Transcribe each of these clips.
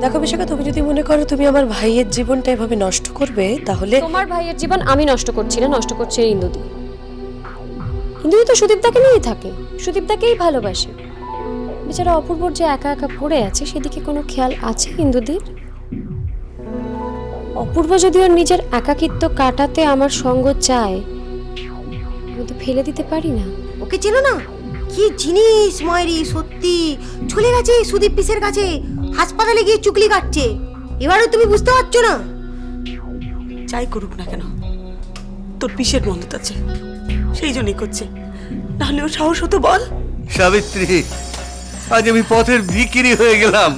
দেখো বিশাখা, তুমি যদি মনে করো তুমি আমার ভাইয়ের জীবনটা এভাবে নষ্ট করবে, তাহলে তোমার ভাইয়ের জীবন আমি নষ্ট করছি না, নষ্ট করছে ইন্দুদি। ইন্দুদি তো সুদীপদাকে নিয়েই থাকে, সুদীপদাকেই ভালোবাসে। বেচারা অপূর্বর যে একা একা পড়ে আছে সেদিকে কোনো খেয়াল আছে ইন্দুদির? অপূর্ব যদি ওর নিজের একাকিত্ব কাটাতে আমার সঙ্গ চায়, আমি তো ফেলে দিতে পারি না। ওকে চেনো না? কি জিনিস মায়েরি, সত্যি চলে গেছে সুদীপ পিসের কাছে, হাসপাতালে গিয়ে চুকলি কাটছে। এবারে তুমি বুঝতে পারছো না? যাই করুক না কেন, তোর পিসের বন্ধুত আছে, সেই জন্যই করছে। নাহলে ও সাহস হতো বল? সাবিত্রী, আজ আমি পথের ভিখিরি হয়ে গেলাম,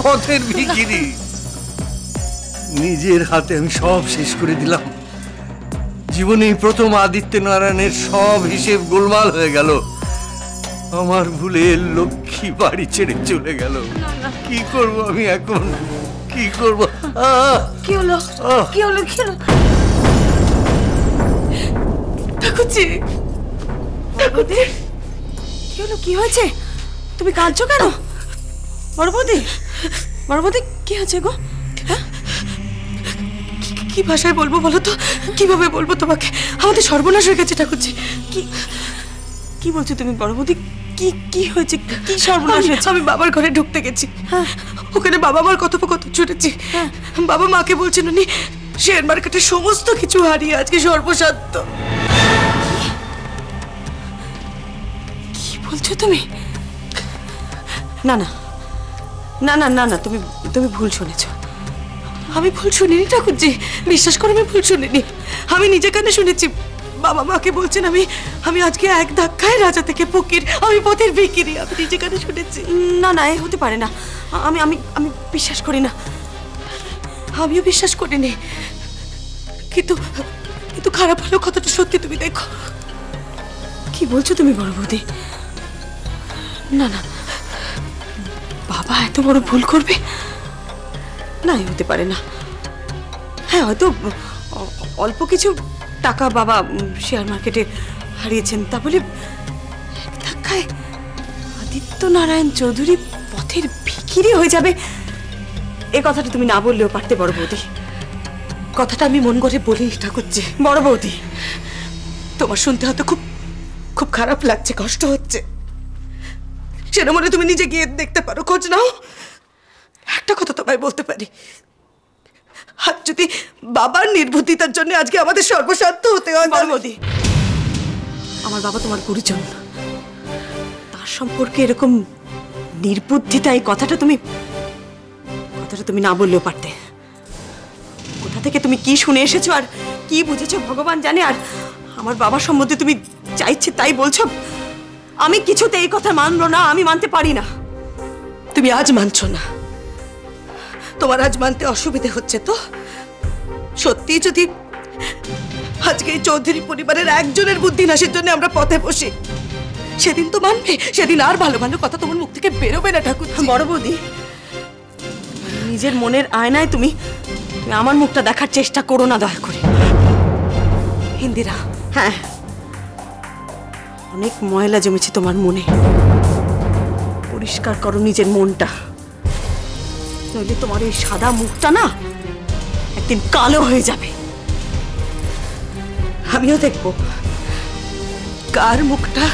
পথের ভিখিরি। নিজের হাতে আমি সব শেষ করে দিলাম। জীবনে প্রথম আদিত্য নারায়ণের সব হিসেব গোলমাল হয়ে গেল। আমার ভুলে লক্ষ্মী বাড়ি ছেড়ে চলে গেল। কি করব আমি এখন, কি করব? কি হলো, কি হলো, কি হলো? ঠাকুরজি, ঠাকুরজি, কি হলো, কি হয়েছে? তুমি কাঁদছো কেন? বড় বৌদি, বড় বৌদি, কি আছে গো? কি ভাষায় বলবো বলো তো? কিভাবে বলবো তোমাকে? আমাদের সর্বনাশ হয়ে গেছে ঠাকুরজি। কি কি বলছো তুমি বড় বৌদি? কি কি হয়েছে? কি সর্বনাশ হয়েছে? আমি বাবার ঘরে ঢুকতে গেছি, ওখানে বাবা মার কথোপকথন শুনেছি। বাবা মাকে বলছেন উনি শেয়ার মার্কেটের সমস্ত কিছু হারিয়ে আজকে সর্বশান্ত। কি বলছো তুমি? না না না না না না, তুমি তুমি ভুল শুনেছো। আমি ভুল শুনিনি ঠাকুরজি, বিশ্বাস করে আমি ভুল শুনিনি। আমি নিজে কানে শুনেছি বাবা মাকে বলছেন আমি আমি আজকে এক ধাক্কায় রাজা থেকে ফকির, আমি পথের ভিখিরি। আমি নিজে কানে শুনেছি। না না, এ হতে পারে না। আমি আমি আমি বিশ্বাস করি না, আমিও বিশ্বাস করিনি। কিন্তু কিন্তু খারাপ হলেও কথাটা সত্যি, তুমি দেখো। কি বলছো তুমি বড় বৌদি? না না, বাবা এত বড় ভুল করবে না, এ হতে পারে না। হ্যাঁ, হয়তো অল্প কিছু টাকা বাবা শেয়ার মার্কেটে হারিয়েছেন, তা বলে এক ধাক্কায় আদিত্য নারায়ণ চৌধুরী পথের ভিখিরি হয়ে যাবে, এ কথাটা তুমি না বললেও পারতে বড় বৌদি। কথাটা আমি মন করে বলি ঠাকুরজি। বড় বৌদি, তোমার শুনতে হয়তো খুব খুব খারাপ লাগছে, কষ্ট হচ্ছে, সেটা মনে তুমি নিজে গিয়ে দেখতে পারো, খোঁজ নাও। একটা কথা তোমায় বলতে পারি, আর যদি বাবার নির্বুদ্ধিতার জন্য আজকে আমাদের সর্বশান্ত হতে হয়। বড়বৌদি, আমার বাবা তোমার গুরুজন, তার সম্পর্কে এরকম নির্বুদ্ধিতা, এই কথাটা তুমি না বললেও পারতে। কোথা থেকে তুমি কি শুনে এসেছো আর কি বুঝেছো ভগবান জানে। আর আমার বাবার সম্বন্ধে তুমি চাইছে তাই বলছো। আমি কিছুতে এই কথা মানবো না, আমি মানতে পারি না। তুমি আজ মানছো না, তোমার আজ মানতে অসুবিধে হচ্ছে তো? সত্যি যদি আজকে এই চৌধুরী পরিবারের একজনের বুদ্ধি নাশের জন্য আমরা পথে বসি, সেদিন তো মানবে, সেদিন আর ভালো ভালো কথা তোমার মুখ থেকে বেরোবে না ঠাকুর। বড় বৌদি, নিজের মনের আয়নায় তুমি আমার মুখটা দেখার চেষ্টা করো না দয়া করে। ইন্দিরা, হ্যাঁ, অনেক ময়লা জমেছে তোমার মনে, পরিষ্কার করো নিজের মনটা, নইলে তোমার এই সাদা মুখটা না একদিন কালো হয়ে যাবে। আমিও দেখবো কার মুখটা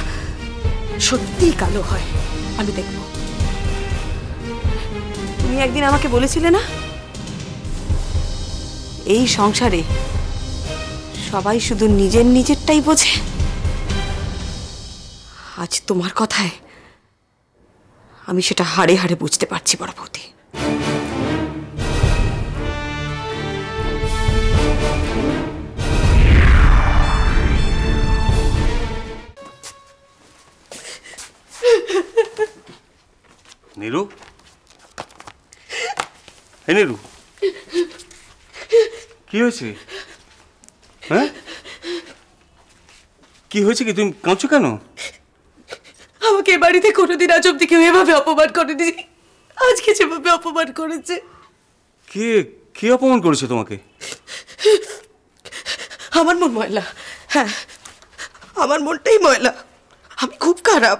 সত্যিই কালো হয়, আমি দেখব। তুমি একদিন আমাকে বলেছিলে না, এই সংসারে সবাই শুধু নিজের নিজেরটাই বোঝে। আজ তোমার কথায় আমি সেটা হাড়ে হাড়ে বুঝতে পারছি বড় বৌদি। নীরু, হে নীরু, কি হয়েছে? হ্যাঁ, কি হয়েছে? কি তুমি কাঁদছো কেন? আমাকে বাড়িতে কোনোদিন আজ অব্দি কেউ এভাবে অপমান করেনি, আজকে যেভাবে অপমান করেছে। কে কে অপমান করেছে তোমাকে? আমার মন ময়লা, হ্যাঁ আমার মনটাই ময়লা, আমি খুব খারাপ।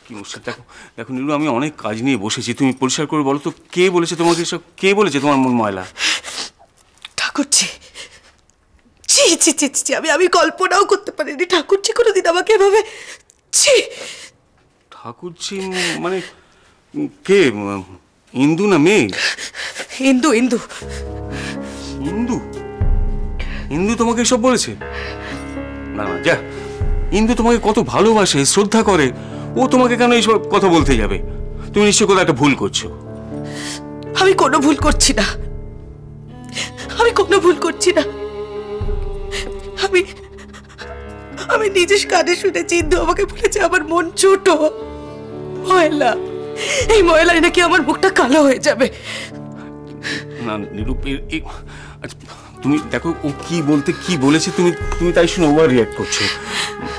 কি মুশকিল। দেখো দেখো নীলু, আমি অনেক কাজ নিয়ে বসেছি, তুমি পরিষ্কার করে বলো তো কে বলেছে তোমাকে এসব? কে বলেছে তোমার মন ময়লা? ঠাকুরজি, ছি ছি ছি ছি, আমি কল্পনাও করতে পারিনি ঠাকুরজি কোনোদিন আমাকে এভাবে। ছি। ঠাকুরজি মানে কে? ইন্দু না মেঘ? ইন্দু ইন্দু ইন্দু? ইন্দু তোমাকে এসব বলেছে? না না, যা, ইন্দু তোমাকে কত ভালোবাসে, শ্রদ্ধা করে, ও তোমাকে কেন এইসব কথা বলতে যাবে? তুমি নিশ্চয় কোথাও একটা ভুল করছো। আমি কোনো ভুল করছি না, আমি কোনো ভুল করছি না। আমি আমি নিজের কানে শুনেছি ইন্দু আমাকে বলেছে আমার মন ছোট, ময়লা, এই ময়লায় নাকি আমার মুখটা কালো হয়ে যাবে। না নীলু, আচ্ছা তুমি দেখো ও কি বলতে কি বলেছে, তুমি তুমি তাই শুনে ওভার রিয়াক্ট করছো।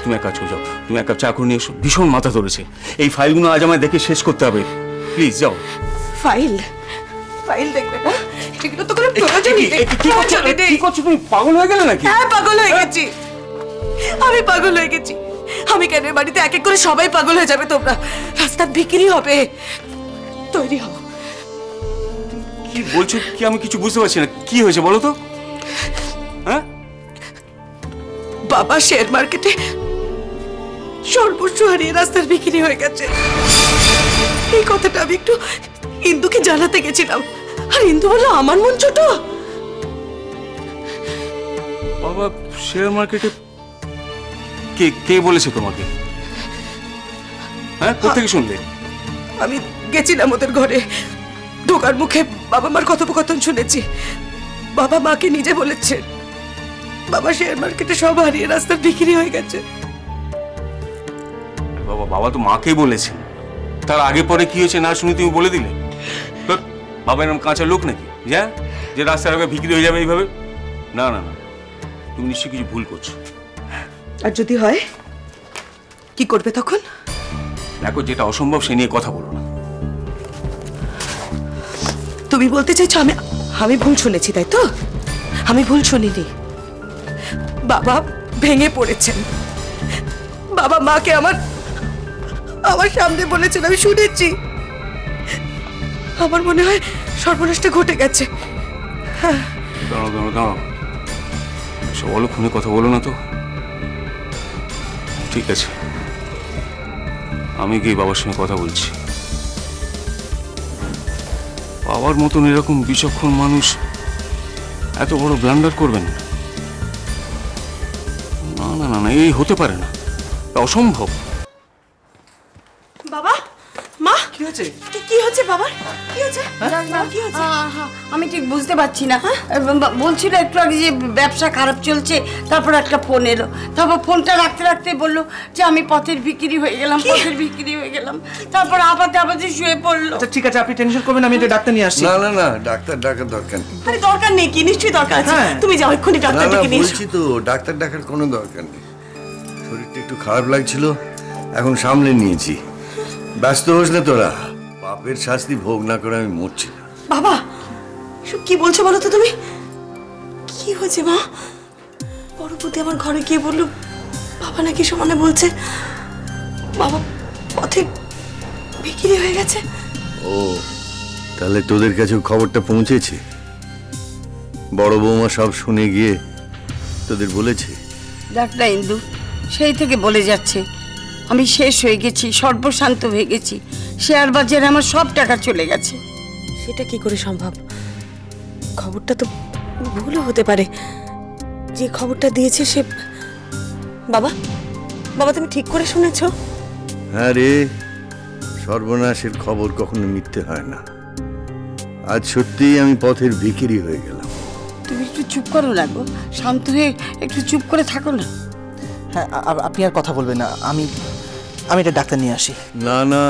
তুমি এক কাজ করে যাও, তুমি এক কাপ চা করে নিয়ে এসো, ভীষণ মাথা ধরেছে। এই ফাইলগুলো আজ আমায় দেখে শেষ করতে হবে, প্লিজ যাও। ফাইল? ফাইল দেখবে না? এগুলো তো কোনো প্রয়োজনই নেই। কি করছো তুমি? পাগল হয়ে গেলে নাকি? হ্যাঁ, পাগল হয়ে গেছি, আমি পাগল হয়ে গেছি। আমি কেন বাড়িতে এক এক করে সবাই পাগল হয়ে যাবে, তোমরা রাস্তার বিক্রি হবে। তৈরি হও। কি বলছো কি? আমি কিছু বুঝতে পারছি না, কি হয়েছে বলো তো? হ্যাঁ, বাবা শেয়ার মার্কেটে সর্বস্ব হারিয়ে রাস্তার বিক্রি হয়ে গেছে। এই কথাটা আমি একটু ইন্দুকে জানাতে গেছিলাম, আর ইন্দু বললো আমার মন ছোট। বাবা শেয়ার মার্কেটে? কে কে বলেছে তোমাকে? হ্যাঁ, কোথেকে শুনলে? আমি গেছিলাম ওদের ঘরে, ঢোকার মুখে বাবা মার কথোপকথন শুনেছি। বাবা মাকে নিজে বলেছে বাবা শেয়ার মার্কেটে সব হারিয়ে রাস্তার বিক্রি হয়ে গেছে। বাবা বাবা তো মাকেই বলেছেন, তার আগে পরে কি হয়েছে না শুনে তুমি বলে দিলে? তো বাবা এরকম কাঁচা লোক নাকি যা যে রাস্তার আগে বিক্রি হয়ে যাবে এইভাবে? না না না, তুমি নিশ্চয়ই কিছু ভুল করছো। আর যদি হয় কি করবে তখন? দেখো, যেটা অসম্ভব সে নিয়ে কথা বলো না। তুমি বলতে চাইছো আমি আমি ভুল শুনেছি, তাই তো? আমি ভুল শুনিনি। বাবা ভেঙে পড়েছেন, বাবা মাকে আমার আমার সামনে বলেছেন, আমি শুনেছি। আমার মনে হয় সর্বনাশটা ঘটে গেছে। দাঁড়াও দাঁড়াও দাঁড়াও, সব অলক্ষণে কথা বলো না তো। ঠিক আছে, আমি গিয়ে বাবার সঙ্গে কথা বলছি। বাবার মতন এরকম বিচক্ষণ মানুষ এত বড় ব্লান্ডার করবেন? না না না না, এই হতে পারে না, অসম্ভব। বাবা, মা, কি হয়েছে? কি হচ্ছে বাবার? কি হচ্ছে? কি হচ্ছে? আমি ঠিক বুঝতে পারছি না। বলছিল একটু আগে যে ব্যবসা খারাপ চলছে, তারপর একটা ফোন এলো, তারপর ফোনটা রাখতে রাখতে বললো যে আমি পথের বিক্রি হয়ে গেলাম, পথের বিক্রি হয়ে গেলাম। তারপর আপাতত শুয়ে পড়লো। আচ্ছা ঠিক আছে, আপনি টেনশন করবেন, আমি একটা ডাক্তার নিয়ে আসছি। না না না, ডাক্তার ডাকার দরকার নেই। আরে দরকার নেই, কি নিশ্চয়ই দরকার আছে। হ্যাঁ। তুমি যাও এক্ষুনি না ডাক্তার না, ডেকে নিয়ে এসো। বলছি তো ডাক্তার ডাকার কোনো দরকার নেই। শরীরটা একটু খারাপ লাগছিল, এখন সামলে নিয়েছি। ব্যস্ত হোস না তোরা, পাপের শাস্তি ভোগ না করে আমি মরছি না। বাবা, সব কি বলছো বলো তো তুমি? কি হয়েছে মা? পরবর্তী আমার ঘরে গিয়ে বললো বাবা নাকি সমানে বলছে বাবা পথে বিক্রি হয়ে গেছে। ও, তাহলে তোদের কাছেও খবরটা পৌঁছেছে? বড় বৌমা সব শুনে গিয়ে তোদের বলেছে? ডাক্তার ইন্দু সেই থেকে বলে যাচ্ছে আমি শেষ হয়ে গেছি, সর্বশান্ত হয়ে গেছি, শেয়ার বাজারে আমার সব টাকা চলে গেছে। সেটা কি করে সম্ভব? খবরটা তো ভুলও হতে পারে। যে খবরটা দিয়েছে সে বাবা, বাবা তুমি ঠিক করে শুনেছো? হ্যাঁ রে, সর্বনাশের খবর কখনো মিথ্যে হয় না। আজ সত্যিই আমি পথের ভিখিরি হয়ে গেলাম। তুমি একটু চুপ করো না গো, শান্ত হয়ে একটু চুপ করে থাকো না। হ্যাঁ, আপনি আর কথা বলবেন না, আমি এটা ডাক্তার নিয়ে আসি। না না,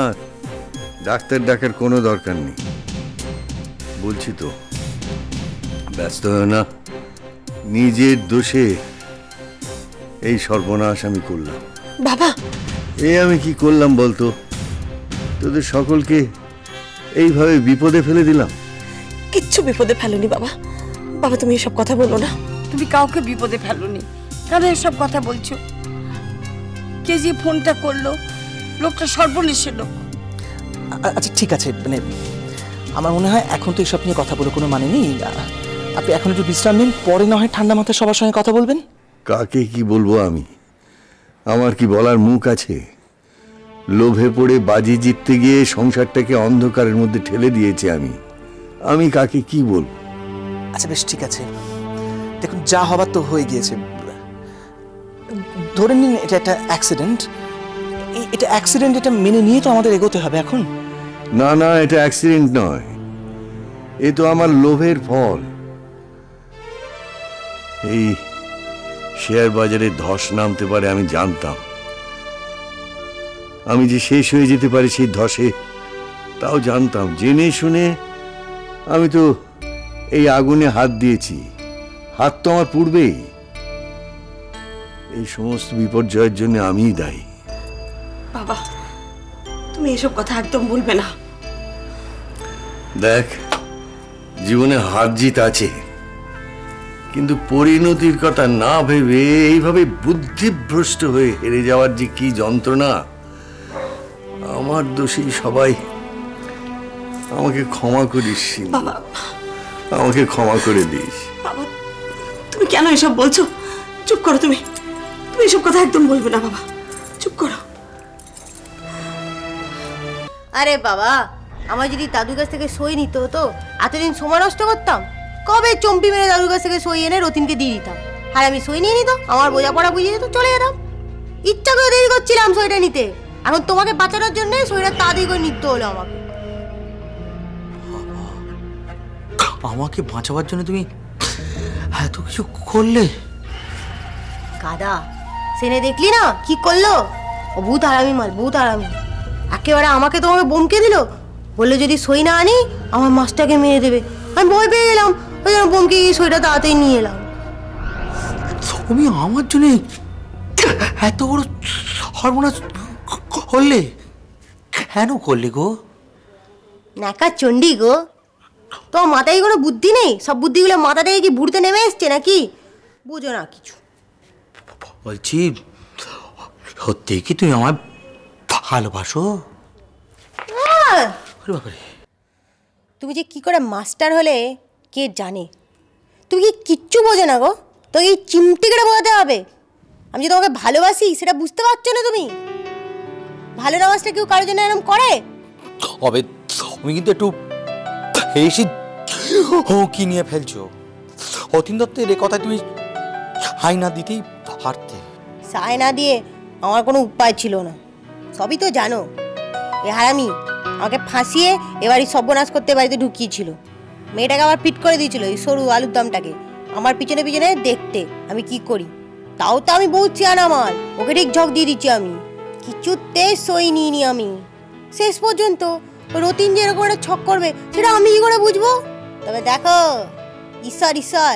ডাক্তার ডাকার কোনো দরকার নেই। বলছি তো, ব্যস্ত হয় না, নিজের দোষে এই সর্বনাশ আমি করলাম। বাবা, আমি কি করলাম বলতো? তোদের সকলকে এইভাবে বিপদে ফেলে দিলাম। কিচ্ছু বিপদে ফেলোনি বাবা। বাবা তুমি এসব কথা বলো না। তুমি কাউকে বিপদে ফেলোনি, কেন এসব কথা বলছো? কে যে ফোনটা করলো লোকটা সর্বনেশের লোক। আচ্ছা ঠিক আছে, মানে আমার মনে হয় এখন তো এসব নিয়ে কথা বলে কোনো মানে নেই। আপনি এখন একটু বিশ্রাম নিন, পরে না হয় ঠান্ডা মাথায় সবার সঙ্গে কথা বলবেন। কাকে কি বলবো আমি? আমার কি বলার মুখ আছে? লোভে পড়ে বাজি জিততে গিয়ে সংসারটাকে অন্ধকারের মধ্যে ঠেলে দিয়েছি আমি কাকে কি বলবো? আচ্ছা বেশ ঠিক আছে, দেখুন যা হবার তো হয়ে গিয়েছে। ধরে নিন এটা একটা অ্যাক্সিডেন্ট, এটা মেনে নিয়ে তো আমাদের এগোতে হবে এখন। না না, এটা অ্যাক্সিডেন্ট নয়, এ তো আমার লোভের ফল। এই শেয়ার বাজারে ধস নামতে পারে আমি জানতাম, আমি যে শেষ হয়ে যেতে পারি সেই ধসে তাও জানতাম। জেনে শুনে আমি তো এই আগুনে হাত দিয়েছি, হাত তো আমার পূর্বেই। এই সমস্ত বিপর্যয়ের জন্য আমিই দায়ী। বাবা, তুমি এসব কথা একদম বলবে না। দেখ, জীবনে হার জিত আছে, কিন্তু পরিণতির কথা না ভেবে এইভাবে বুদ্ধিভ্রষ্ট হয়ে হেরে যাওয়ার যে কি যন্ত্রণা, আমার দোষী সবাই। আমাকে ক্ষমা করিস সিন্ধু, বাবা, আমাকে ক্ষমা করে দিস। বাবা, তুমি কেন এসব বলছো? চুপ করো, তুমি এসব কথা একদম বলবে না বাবা, চুপ করো। আরে বাবা, আমার যদি দাদুর কাছ থেকে সই নিতে হতো এতদিন সময় নষ্ট করতাম? কবে চম্পি মেরে দাদুর কাছ থেকে সই এনে রতিনকে দিয়ে দিতাম, আর আমি সই নিয়ে নিত, আমার বোঝাপড়া বুঝিয়ে দিত, চলে যেতাম। ইচ্ছা করে দেরি করছিলাম সইটা নিতে, এখন তোমাকে বাঁচানোর জন্য সইটা তাড়াতাড়ি করে নিতে হলো আমাকে। আমাকে বাঁচাবার জন্য তুমি এত কিছু করলে? গাদা, সেনে দেখলি না কি করলো? ও ভূত হারামি মাল, ভূত হারামি। একেবারে আমাকে তোমাকে বমকে দিল, বললো যদি সই না আনি আমার মাছটাকে মেরে দেবে। আমি ভয় পেয়ে গেলাম, ওই জন্য বমকে গিয়ে সইটা তাড়াতাড়ি নিয়ে এলাম। তুমি আমার জন্য এত বড় সর্বনাশ করলে? কেন করলে গো? নাকা চণ্ডী গো, তোমার মাথায় কোনো বুদ্ধি নেই? সব বুদ্ধিগুলো মাথা থেকে কি বুড়তে নেমে এসছে নাকি? বুঝো না কিছু। বলছি, সত্যি কি তুমি আমার ভালোবাসো? তুমি যে কি করে মাস্টার হলে কে জানে। তুমি কি কিচ্ছু বোঝো না গো, তোকে এই চিমটি করে বোঝাতে হবে। আমি যে তোমাকে ভালোবাসি সেটা বুঝতে পারছো না তুমি? ভালো না বাসলে কেউ কারোর জন্য এরকম করে? তবে তুমি কিন্তু একটু বেশি কি নিয়ে ফেলছো। অতীন দত্তের এ কথা তুমি হাই না দিতেই পারতে। সায় না দিয়ে আমার কোনো উপায় ছিল না, সবই তো জানো। এ হারামি আমাকে ফাঁসিয়ে এবারই সর্বনাশ করতে বাড়িতে ঢুকিয়েছিল। মেয়েটাকে আবার পিট করে দিয়েছিল, এই সরু আলুর দমটাকে আমার পিছনে পিছনে দেখতে আমি কি করি। তাও তো আমি বহুত চিয়ান, আমার ওকে ঠিক ঝক দিয়ে দিচ্ছি আমি। কিছুতে সই নিইনি আমি। শেষ পর্যন্ত রতিন যে এরকম একটা ছক করবে সেটা আমি কি করে বুঝবো? তবে দেখো, ঈশ্বর ঈশ্বর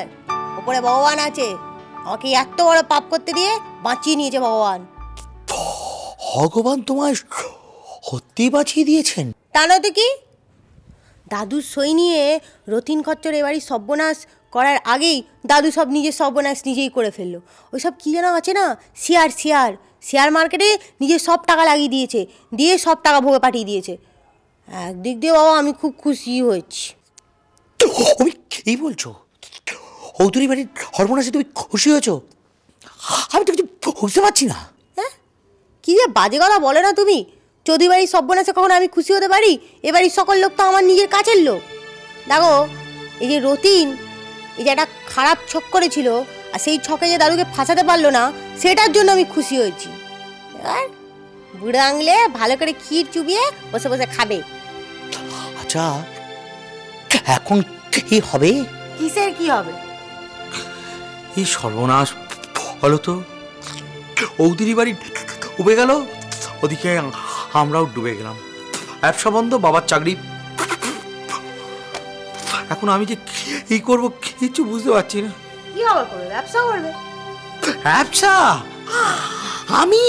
ওপরে ভগবান আছে, আমাকে এত বড় পাপ করতে দিয়ে বাঁচিয়ে নিয়েছে ভগবান। ভগবান তোমায় সত্যি বাঁচিয়ে দিয়েছেন? তা নয়তো কি? দাদুর সই নিয়ে রতিন খচ্চর এবারই সর্বনাশ করার আগেই দাদু সব নিজের সর্বনাশ নিজেই করে ফেললো। ওই সব কী যেন আছে না, শেয়ার মার্কেটে নিজের সব টাকা লাগিয়ে দিয়েছে, দিয়ে সব টাকা ভোগে পাঠিয়ে দিয়েছে। একদিক দিয়ে বাবা আমি খুব খুশি হয়েছি। তুমি কি বলছো? চৌধুরী বাড়ির সর্বনাশে তুমি খুশি হয়েছো? আমি তো কিছু বুঝতে পারছি না। হ্যাঁ, কী যে বাজে কথা বলে না তুমি। চৌধুরী বাড়ির সর্বনাশে কখনো আমি খুশি হতে পারি? এবারই সকল লোক তো আমার নিজের কাছের লোক। দেখো, এই যে রতিন এই যে একটা খারাপ ছক করেছিল, আর সেই ছকে যে দাদুকে ফাঁসাতে পারলো না, সেটার জন্য আমি খুশি হয়েছি। আর বুড়ো আংলে ভালো করে ক্ষীর চুবিয়ে বসে বসে খাবে। আচ্ছা, এখন কি হবে? কিসের কি হবে? এই সর্বনাশ হলো তো, চৌধুরী বাড়ি ডুবে গেল, ওদিকে আমরাও ডুবে গেলাম। ব্যবসা বন্ধ, বাবার চাকরি। এখন আমি যে কি করবো কিছু বুঝতে পারছি না। কি আবার করবে? ব্যবসা করবে। ব্যবসা? আমি?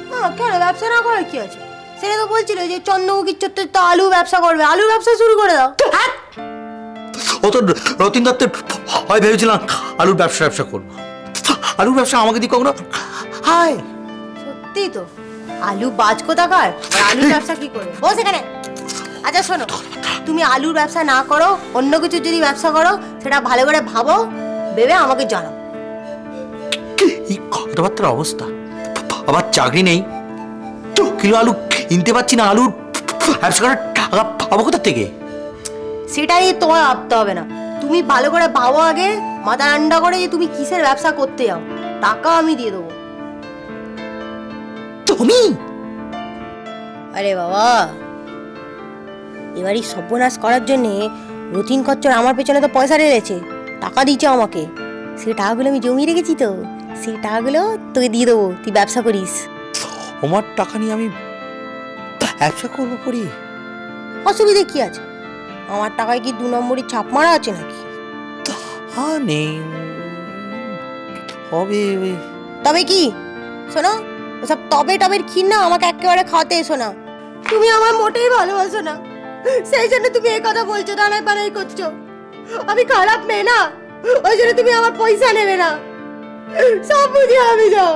হ্যাঁ, কেন ব্যবসা না করার কি আছে? সেটা তো বলছিল যে চন্দ্রমুখীর চত্বরে তো আলু ব্যবসা করবে, আলুর ব্যবসা শুরু করে দাও। ও তো রতিন দত্তের হয় ভেবেছিলাম আলুর ব্যবসা করবো। আলুর ব্যবসা আমাকে দিয়ে কখনো? হায়, সত্যি তো আলু বাজ কোথাকার, আলুর ব্যবসা কি করবে? বস এখানে। আচ্ছা শোনো, তুমি আলুর ব্যবসা না করো, অন্য কিছু যদি ব্যবসা করো সেটা ভালো করে ভাবো, ভেবে আমাকে জানাও। এই কথাবার্তার অবস্থা, আবার চাকরি নেই, কিলো আলু কিনতে পারছি না, আলুর ব্যবসা করার টাকা পাবো কোথা থেকে? সেটা নিয়ে তোমার ভাবতে হবে না, তুমি ভালো করে ভাবো আগে, মাথা ঠান্ডা করে যে তুমি কিসের ব্যবসা করতে যাও, টাকা আমি দিয়ে দেবো। তুমি? আরে বাবা, এবারই সর্বনাশ করার জন্যে রতিন খচ্চর আমার পেছনে তো পয়সা রেখেছে, টাকা দিচ্ছে আমাকে, সেই টাকাগুলো আমি জমিয়ে রেখেছি, তো সেই টাকাগুলো তোকে দিয়ে দেবো, তুই ব্যবসা করিস। আমার টাকা নিয়ে আমি ব্যবসা করবো করি? অসুবিধে কি আছে? আমার টাকায় কি 2 নম্বরই ছাপ মারা আছে নাকি? হ্যাঁ নেই, হবে। তবে কি শোনো, ওসব তবে টবের ক্ষীর না আমাকে একেবারে খাওয়াতে এসো না, তুমি আমার মোটেই ভালোবাসো না, সেই জন্য তুমি এই কথা বলছো, দাঁড়াই বানাই করছো। আমি খারাপ মেয়ে না, ওই জন্য তুমি আমার পয়সা নেবে না, সব বুঝে আমি যাও।